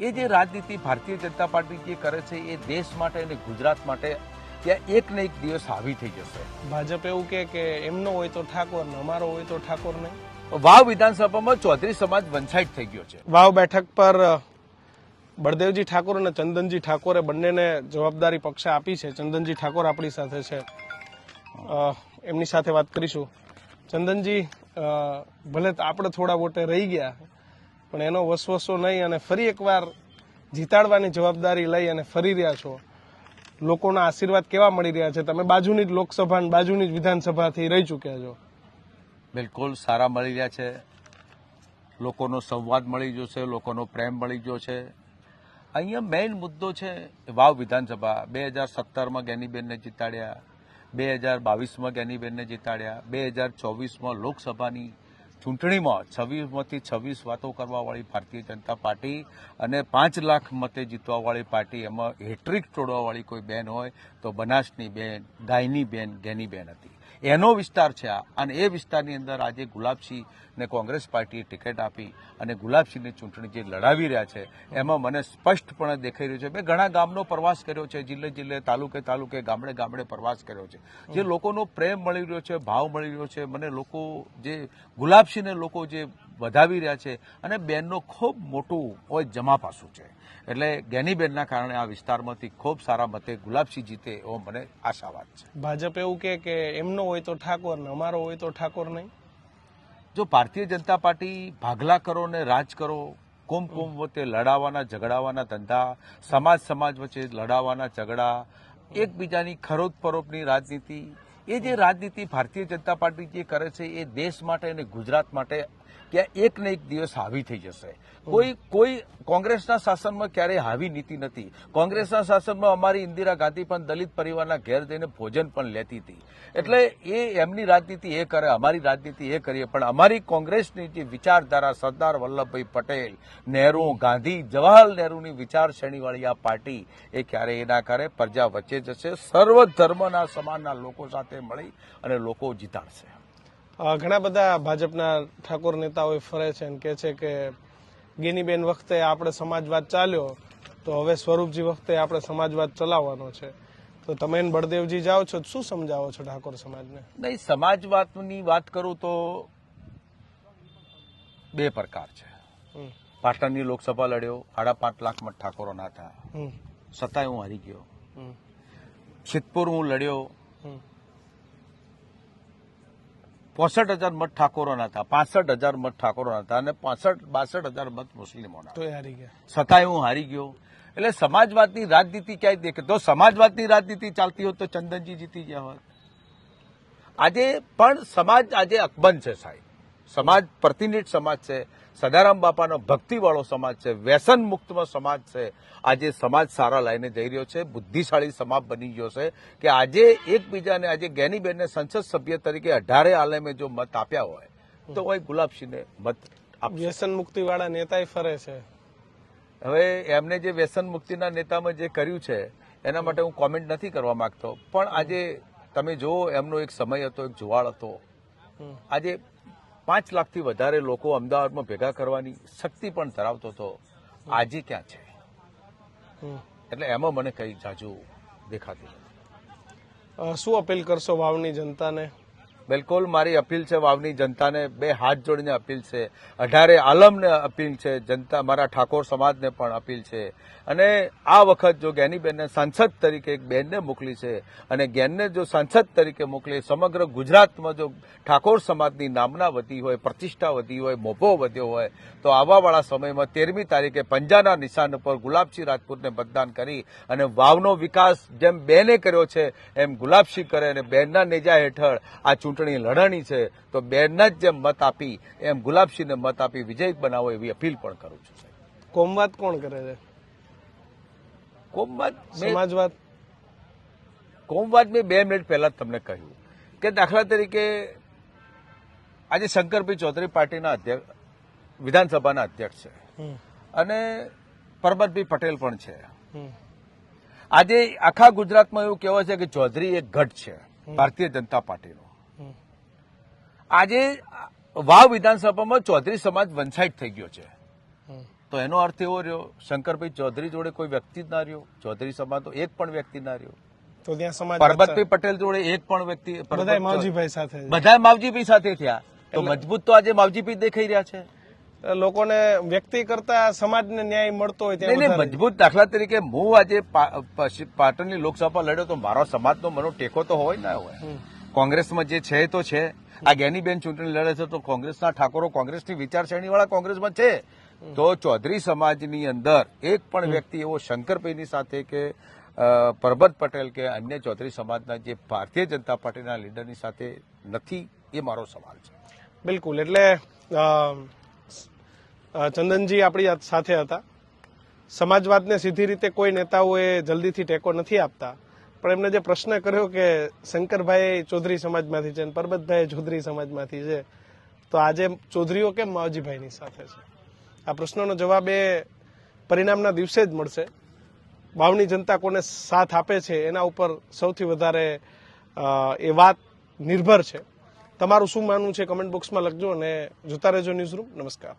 એ જે રાજનીતિ ભારતીય જનતા પાર્ટી જે કરે છે એ દેશ માટે અને ગુજરાત માટે ત્યાં એક ને એક દિવસ હાવી થઈ જશે. ભાજપ એવું કે એમનો હોય તો ઠાકોર ને અમારો હોય તો ઠાકોર નહીં. વાવ વિધાનસભામાં ચૌધરી સમાજ વનસાઇડ થઈ ગયો છે. વાવ બેઠક પર બળદેવજી ઠાકોર અને ચંદનજી ઠાકોરે બંનેને જવાબદારી પક્ષે આપી છે. ચંદનજી ઠાકોર આપણી સાથે છે, એમની સાથે વાત કરીશું. ચંદનજી, ભલે આપણે થોડા વોટે રહી ગયા, પણ એનો વસવસો નહીં અને ફરી એકવાર જીતાડવાની જવાબદારી લઈ અને ફરી રહ્યા છો. લોકોના આશીર્વાદ કેવા મળી રહ્યા છે? તમે બાજુની જ લોકસભા અને બાજુની જ વિધાનસભાથી રહી ચૂક્યા છો. બિલકુલ સારા મળી રહ્યા છે. લોકોનો સંવાદ મળી ગયો છે, લોકોનો પ્રેમ મળી ગયો છે. અહીંયા મેઇન મુદ્દો છે વાવ વિધાનસભા. 2017માં જ્ઞાનીબેનને જીતાડ્યા, 2022માં જ્ઞાનીબેનને જીતાડ્યા, 2024માં લોકસભાની ચૂંટણીમાં 26માંથી 26 વાતો કરવાવાળી ભારતીય જનતા પાર્ટી અને 5 લાખ મતે જીતવાવાળી પાર્ટી, એમાં હેટ્રિક તોડવાવાળી કોઈ બેન હોય તો બનાસની બેન, ગાયની બેન, જ્ઞાનીબેન હતી. એનો વિસ્તાર છે આ. અને એ વિસ્તારની અંદર આજે ગુલાબસિંહને કોંગ્રેસ પાર્ટીએ ટિકિટ આપી અને ગુલાબસિંહની ચૂંટણી જે લડાવી રહ્યા છે એમાં મને સ્પષ્ટપણે દેખાઈ રહ્યું છે. મેં ઘણા ગામનો પ્રવાસ કર્યો છે, જિલ્લે જિલ્લે, તાલુકે તાલુકે, ગામડે ગામડે પ્રવાસ કર્યો છે. જે લોકોનો પ્રેમ મળી રહ્યો છે, ભાવ મળી રહ્યો છે, મને લોકો જે ગુલાબસિંહને લોકો જે વધાવી રહ્યા છે અને બેનનો ખૂબ મોટું હોય જમાપાસું છે. એટલે જ્ઞાનીબેનના કારણે આ વિસ્તારમાંથી ખૂબ સારા મતે ગુલાબસિંહ જીતે એવો મને આશાવાદ છે. ભાજપ એવું કે એમનો હોય તો ઠાકોર ને અમારો હોય તો ઠાકોર નહીં. જો ભારતીય જનતા પાર્ટી ભાગલા કરો ને રાજ કરો, કોમ વચ્ચે લડાવાના ઝઘડાવાના ધંધા, સમાજ વચ્ચે લડાવાના ઝઘડા, એકબીજાની ખરોદ પરોપની રાજનીતિ, એ જે રાજનીતિ ભારતીય જનતા પાર્ટી જે કરે છે એ દેશ માટે અને ગુજરાત માટે ત્યાં એક ને એક દિવસ હાવી થઈ જશે. કોઈ કોંગ્રેસના શાસનમાં ક્યારેય હાવી નીતિ નથી. કોંગ્રેસના શાસનમાં અમારી ઇન્દિરા ગાંધી પણ દલિત પરિવારના ઘેર જઈને ભોજન પણ લેતી હતી. એટલે એ એમની રાજનીતિ એ કરે, અમારી રાજનીતિ એ કરીએ. પણ અમારી કોંગ્રેસની જે વિચારધારા, સરદાર વલ્લભભાઈ પટેલ, નહેરુ, ગાંધી, જવાહરલાલ નહેરુની વિચારશ્રેણીવાળી આ પાર્ટી એ ક્યારેય એ ના કરે. પ્રજા વચ્ચે જશે, સર્વ ધર્મના સમાજના લોકો સાથે મળી અને લોકો જીતાડશે. ઘણા બધા ભાજપના ઠાકોર નેતાઓ ફરે છે અને કહે છે કે ગેનીબેન વખતે આપણે સમાજવાદ ચાલ્યો તો હવે સ્વરૂપજી વખતે આપણે સમાજવાદ ચલાવવાનો છે. તો તમે બળદેવજી જાઓ છો, શું સમજાવો છો ઠાકોર સમાજને? નહીં, સમાજવાદની વાત કરું તો બે પ્રકાર છે. પાટણની લોકસભા લડ્યો, 5.5 લાખ મત ઠાકોરોના હતા, છતાંય હું હારી ગયો. સિદ્ધપુર હું લડ્યો, 65,000 મત ઠાકોરોના હતા, 65,000 મત ઠાકોરોના હતા અને 62,000 મત મુસ્લિમોના, છતાંય હું હારી ગયો. એટલે સમાજવાદની રાજનીતિ ક્યાંય દેખે તો સમાજવાદની રાજનીતિ ચાલતી હોત તો ચંદનજી જીતી ગયા હોત. આજે પણ સમાજ આજે અકબંધ છે સાહેબ. સમાજ પ્રતિનિધિ સમાજ છે, સદારામ બાપાનો ભક્તિવાળો સમાજ છે, વ્યસન મુક્તમાં સમાજ છે. આજે સમાજ સારા લાઈને જઈ રહ્યો છે, બુદ્ધિશાળી સમાજ બની ગયો છે કે આજે એકબીજાને, આજે જ્ઞાનીબેનને સંસદ સભ્ય તરીકે 18 આલમે જો મત આપ્યા હોય તો હોય ગુલાબસિંહને મત આપશે. વ્યસન મુક્તિ વાળા નેતા ફરે છે. હવે એમને જે વ્યસન મુક્તિના નેતામાં જે કર્યું છે એના માટે હું કોમેન્ટ નથી કરવા માંગતો. પણ આજે તમે જુઓ, એમનો એક સમય હતો, એક જુવાળ હતો. આજે 5 લાખથી વધારે લોકો અમદાવાદમાં ભેગા કરવાની શક્તિ પણ ધરાવતો હતો. આજે ક્યાં છે? એટલે એમાં મને કઈ જાજુ દેખાતી નથી. શું અપીલ કરશો વાવની જનતાને? બિલકુલ મારી અપીલ છે વાવની જનતાને, 2 હાથ જોડીને અપીલ છે, 18 આલમને અપીલ છે, જનતા મારા ઠાકોર સમાજને પણ અપીલ છે. અને આ વખત જો જ્ઞાનીબેનને સાંસદ તરીકે એક બેનને મોકલી છે અને જ્ઞાનને જો સાંસદ તરીકે મોકલી, સમગ્ર ગુજરાતમાં જો ઠાકોર સમાજની નામના વધી હોય, પ્રતિષ્ઠા વધી હોય, મોભો વધ્યો હોય તો આવાવાળા સમયમાં 13મી તારીખે પંજાના નિશાન પર ગુલાબસિંહ રાજપૂતને મતદાન કરી અને વાવનો વિકાસ જેમ બેને કર્યો છે એમ ગુલાબસિંહ કરે અને બેનના નેજા હેઠળ આ ચૂંટણી લડવાની છે તો બેનના જ જેમ મત આપી એમ ગુલાબસિંહને મત આપી વિજય બનાવો એવી અપીલ પણ કરું છું. કોમવાદ કોણ કરે છે? કોમવાદ મેં 2 મિનિટ પહેલા જ તમને કહ્યું કે દાખલા તરીકે આજે શંકરભાઈ ચૌધરી પાર્ટીના વિધાનસભાના અધ્યક્ષ છે અને પરબતભાઈ પટેલ પણ છે. આજે આખા ગુજરાતમાં એવું કહેવાય છે કે ચૌધરી એક ગઢ છે ભારતીય જનતા પાર્ટીનો. આજે વાવ વિધાનસભામાં ચૌધરી સમાજ વનસાઇડ થઈ ગયો છે. તો એનો અર્થ એવો રહ્યો શંકરભાઈ ચૌધરી જોડે કોઈ વ્યક્તિ જ ના રહ્યો, ચૌધરી સમાજ તો એક પણ વ્યક્તિ ના રહ્યો. તો ત્યાં સમાજ પરબતભાઈ પટેલ જોડે એક પણ વ્યક્તિ, બધા માવજીભાઈ સાથે બધા માવજીભાઈ સાથે થયા, તો મજબૂત તો આજે માવજીભાઈ દેખાઈ રહ્યા છે. લોકોને વ્યક્તિ કરતા સમાજને ન્યાય મળતો હોય નહીં, ત્યાં મજબૂત. દાખલા તરીકે હું આજે પાટણની લોકસભા લડ્યો તો મારો સમાજનો મને ટેકો તો હોય ના હોય. કોંગ્રેસમાં જે છે તો છે. આ જ્ઞાનીબેન ચૂંટણી લડે છે તો કોંગ્રેસના ઠાકોરો, કોંગ્રેસની વિચારસરણી વાળા કોંગ્રેસમાં છે. તો ચૌધરી સમાજની અંદર એક પણ વ્યક્તિ એવો શંકરભાઈની સાથે કે પરબત પટેલ કે અન્ય ચૌધરી સમાજના જે ભારતીય જનતા પાર્ટીના લીડરની સાથે નથી, એ મારો સવાલ છે. બિલકુલ. એટલે ચંદનજી આપણી સાથે હતા. સમાજવાદને સીધી રીતે કોઈ નેતાઓએ જલ્દીથી ટેકો નથી આપતા, પણ એમને જે પ્રશ્ન કર્યો કે શંકરભાઈ ચૌધરી સમાજમાંથી છે અને પરબતભાઈ ચૌધરી સમાજમાંથી છે, તો આજે ચૌધરીઓ કેમ માવજીભાઈની સાથે છે? આ પ્રશ્નનો જવાબ એ પરિણામના દિવસે જ મળશે. વાવની જનતા કોને સાથ આપે છે એના ઉપર સૌથી વધારે એ વાત નિર્ભર છે. તમારું શું માનવું છે કમેન્ટ બોક્સમાં લખજો અને જોતા રહેજો ન્યૂઝરૂમ. નમસ્કાર.